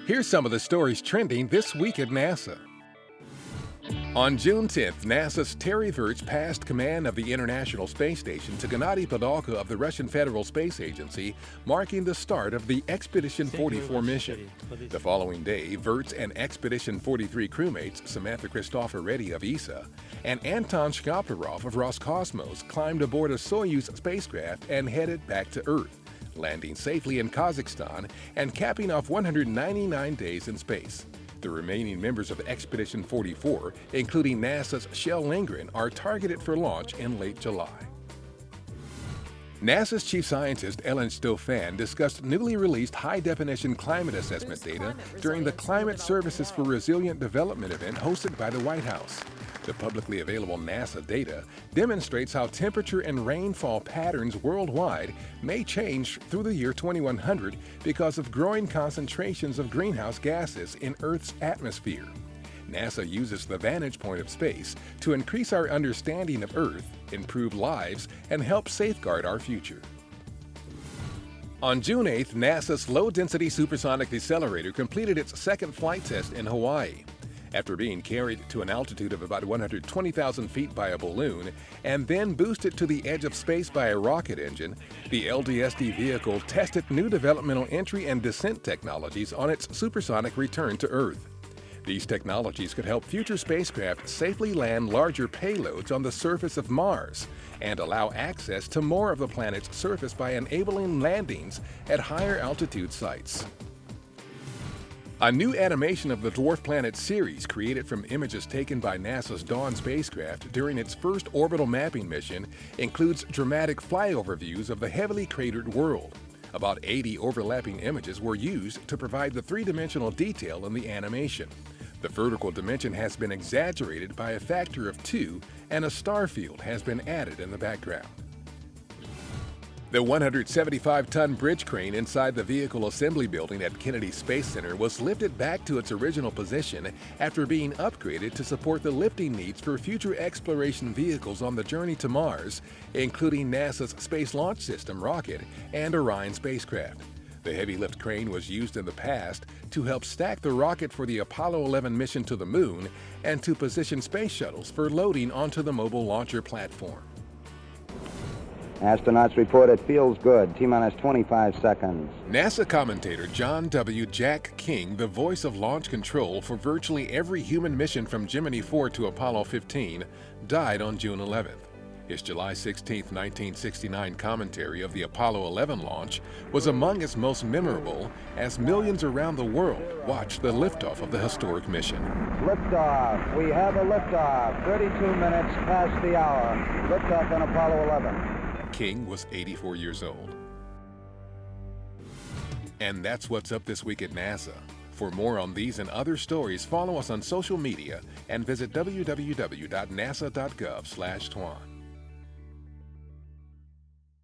Here's some of the stories trending this week at NASA. On June 10th, NASA's Terry Virts passed command of the International Space Station to Gennady Padalka of the Russian Federal Space Agency, marking the start of the Expedition 44 mission. The following day, Virts and Expedition 43 crewmates Samantha Christopher-Reddy of ESA and Anton Shkaplerov of Roscosmos climbed aboard a Soyuz spacecraft and headed back to Earth, landing safely in Kazakhstan and capping off 199 days in space. The remaining members of Expedition 44, including NASA's Kjell Lindgren, are targeted for launch in late July. NASA's chief scientist Ellen Stofan discussed newly released high-definition climate assessment data during the Climate Services for Resilient Development event hosted by the White House. The publicly available NASA data demonstrates how temperature and rainfall patterns worldwide may change through the year 2100 because of growing concentrations of greenhouse gases in Earth's atmosphere. NASA uses the vantage point of space to increase our understanding of Earth, improve lives, and help safeguard our future. On June 8th, NASA's Low-Density Supersonic Decelerator completed its second flight test in Hawaii. After being carried to an altitude of about 120,000 feet by a balloon and then boosted to the edge of space by a rocket engine, the LDSD vehicle tested new developmental entry and descent technologies on its supersonic return to Earth. These technologies could help future spacecraft safely land larger payloads on the surface of Mars and allow access to more of the planet's surface by enabling landings at higher altitude sites. A new animation of the Dwarf Planet series created from images taken by NASA's Dawn spacecraft during its first orbital mapping mission includes dramatic flyover views of the heavily cratered world. About 80 overlapping images were used to provide the three-dimensional detail in the animation. The vertical dimension has been exaggerated by a factor of 2, and a star field has been added in the background. The 175-ton bridge crane inside the Vehicle Assembly Building at Kennedy Space Center was lifted back to its original position after being upgraded to support the lifting needs for future exploration vehicles on the journey to Mars, including NASA's Space Launch System rocket and Orion spacecraft. The heavy lift crane was used in the past to help stack the rocket for the Apollo 11 mission to the Moon and to position space shuttles for loading onto the mobile launcher platform. Astronauts report it feels good. T-minus 25 seconds. NASA commentator John W. Jack King, the voice of launch control for virtually every human mission from Gemini 4 to Apollo 15, died on June 11th. His July 16, 1969 commentary of the Apollo 11 launch was among its most memorable as millions around the world watched the liftoff of the historic mission. Liftoff. We have a liftoff. 32 minutes past the hour. Liftoff on Apollo 11. King was 84 years old. And that's what's up this week at NASA. For more on these and other stories, follow us on social media and visit www.nasa.gov/twan.